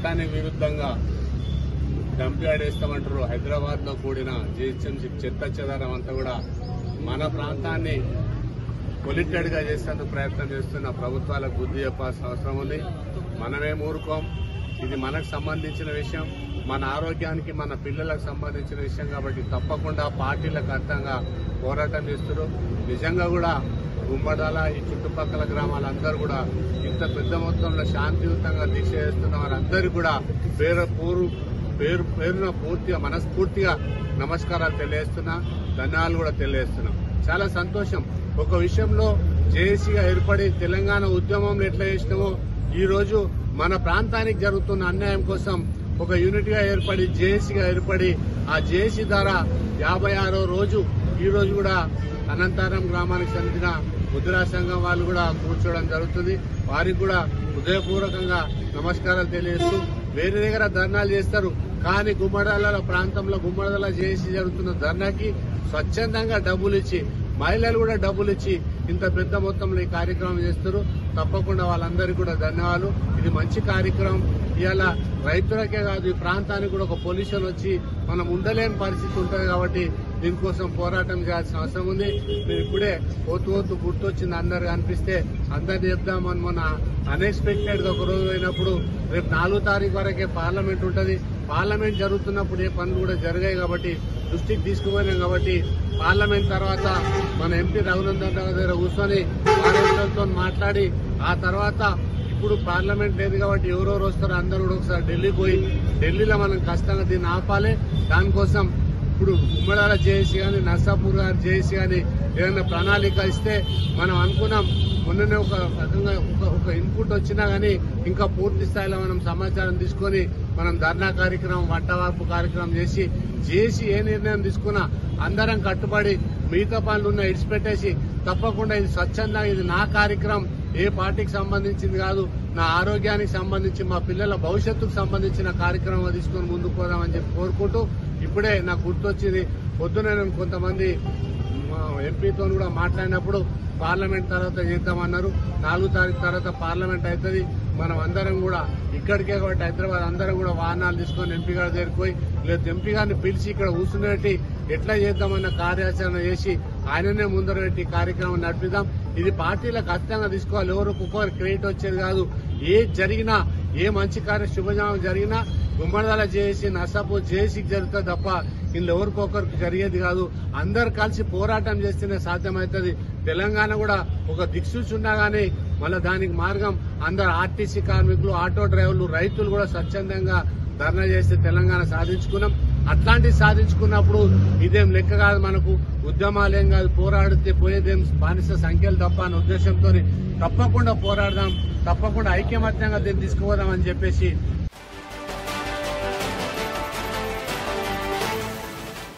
చట్టానికి విరుద్ధంగా dump yard వేస్తామంటారు. Hyderabad లో కూడిన జీహెచ్ఎంసీ చెత్త చెదారం అంతా కూడా మన ప్రాంతాన్ని పొల్యూటెడ్ గా చేసేందుకు ప్రయత్నం చేస్తున్న ప్రభుత్వాలకు బుద్ధి చెప్పాల్సిన అవసరం ఉంది. మనమేం ఊరుకోం. ఇది మనకు సంబంధించిన విషయం, మన ఆరోగ్యానికి మన పిల్లలకు సంబంధించిన విషయం కాబట్టి తప్పకుండా పార్టీలకు అర్థంగా పోరాటం చేస్తారు. నిజంగా కూడా గుమ్మడాల ఈ చుట్టుపక్కల గ్రామాలందరూ కూడా ఇంత పెద్ద మొత్తంలో శాంతియుతంగా దీక్ష చేస్తున్న వారందరూ కూడా పేరున పూర్తిగా మనస్ఫూర్తిగా నమస్కారాలు తెలియజేస్తున్నా, ధన్యవాదాలు కూడా తెలియజేస్తున్నాం. చాలా సంతోషం. ఒక విషయంలో జేఏసీగా ఏర్పడి తెలంగాణ ఉద్యమంలో ఎట్లా చేసినామో ఈ రోజు మన ప్రాంతానికి జరుగుతున్న అన్యాయం కోసం ఒక యూనిట్ గా ఏర్పడి జేఏసీగా ఏర్పడి ఆ జేఏసీ ద్వారా 56వ రోజు ఈ రోజు కూడా అనంతారం గ్రామానికి చెందిన ముద్రా సంఘం వాళ్ళు కూడా కూర్చోవడం జరుగుతుంది. వారికి కూడా హృదయపూర్వకంగా నమస్కారాలు తెలియజేస్తూ వేరే దగ్గర ధర్నాలు చేస్తారు, కానీ గుమ్మడాల ప్రాంతంలో గుమ్మడాల జేఏసీ జరుగుతున్న ధర్నాకి స్వచ్ఛందంగా డబ్బులు ఇచ్చి మహిళలు కూడా డబ్బులు ఇచ్చి ఇంత పెద్ద మొత్తంలో ఈ కార్యక్రమం చేస్తారు. తప్పకుండా వాళ్ళందరికీ కూడా ధన్యవాదాలు. ఇది మంచి కార్యక్రమం. ఇవాళ రైతులకే కాదు ఈ ప్రాంతానికి కూడా ఒక పొల్యూషన్ వచ్చి మనం ఉండలేని పరిస్థితి ఉంటుంది కాబట్టి దీనికోసం పోరాటం చేయాల్సిన అవసరం ఉంది. మీరు ఇప్పుడే పోతూ గుర్తొచ్చింది అందరు కనిపిస్తే అందరిని చెప్దామని మొన్న అన్ఎక్స్పెక్టెడ్ గా ఒక రోజు అయినప్పుడు రేపు 4వ తారీఖు వరకే పార్లమెంట్ ఉంటుంది. పార్లమెంట్ జరుగుతున్నప్పుడు ఏ పనులు కూడా జరిగాయి కాబట్టి దృష్టికి తీసుకుపోయినాం కాబట్టి పార్లమెంట్ తర్వాత మన ఎంపీ రఘునందన్ రావు దగ్గర కూర్చొని వారంతో మాట్లాడి ఆ తర్వాత ఇప్పుడు పార్లమెంట్ లేదు కాబట్టి ఎవరెవరు వస్తారో అందరూ కూడా ఒకసారి ఢిల్లీకి పోయి ఢిల్లీలో మనం కష్టంగా దీన్ని ఆపాలి. దానికోసం ఇప్పుడు ఉమ్మడాల జేఏసీ కానీ నర్సాపూర్ గారి జేఏసీ కానీ ఏదైనా ప్రణాళిక ఇస్తే మనం అనుకున్నాం. మొన్ననే ఒక రకంగా ఒక ఇన్పుట్ వచ్చినా గానీ ఇంకా పూర్తి స్థాయిలో మనం సమాచారం తీసుకొని మనం ధర్నా కార్యక్రమం వంటవార్పు కార్యక్రమం చేసి జేఏసీ ఏ నిర్ణయం తీసుకున్నా అందరం కట్టుబడి మిగతా పనులు ఉన్న ఇడిచిపెట్టేసి తప్పకుండా ఇది స్వచ్ఛందంగా ఇది నా కార్యక్రమం, ఏ పార్టీకి సంబంధించింది కాదు, నా ఆరోగ్యానికి సంబంధించి మా పిల్లల భవిష్యత్తుకు సంబంధించిన కార్యక్రమం తీసుకొని ముందుకు పోదామని చెప్పి కోరుకుంటూ ఇప్పుడే నాకు గుర్తొచ్చింది. పొద్దున నేను కొంతమంది ఎంపీతో కూడా మాట్లాడినప్పుడు పార్లమెంట్ తర్వాత చేద్దామన్నారు. 4వ తారీఖు తర్వాత పార్లమెంట్ అవుతుంది. మనం అందరం కూడా ఇక్కడికే కాబట్టి హైదరాబాద్ అందరం కూడా వాహనాలు తీసుకొని ఎంపీ గారి దగ్గరికి పోయి లేదు ఎంపీ గారిని పిలిచి ఇక్కడ కూర్చునేటి ఎట్లా చేద్దామన్న కార్యాచరణ చేసి ఆయననే ముందర పెట్టి కార్యక్రమం నడిపిద్దాం. ఇది పార్టీలకు అర్థంగా తీసుకోవాలి. ఎవరికొకరు క్రెడిట్ వచ్చేది కాదు. ఏ జరిగినా ఏ మంచి శుభజామం జరిగినా గుమ్మడాల జేఏసీ నర్సాపూర్ జేఏసీకి జరుగుతుంది తప్ప ఇందులో ఎవరికొకరికి జరిగేది కాదు. అందరు కలిసి పోరాటం చేస్తేనే సాధ్యమవుతుంది. తెలంగాణ కూడా ఒక దిక్సూచి ఉన్నా గానీ మళ్ళీ దానికి మార్గం అందరు ఆర్టీసీ కార్మికులు, ఆటో డ్రైవర్లు, రైతులు కూడా స్వచ్ఛందంగా ధర్నా చేస్తే తెలంగాణ సాధించుకున్నాం. అట్లాంటివి సాధించుకున్నప్పుడు ఇదేం లెక్క కాదు, మనకు ఉద్యమాలేం కాదు, పోరాడితే పోయేదేం బానిస సంఖ్యలు తప్ప అనే ఉద్దేశంతో తప్పకుండా పోరాడదాం, తప్పకుండా ఐక్యమత్యంగా దీన్ని తీసుకుపోదామని చెప్పేసి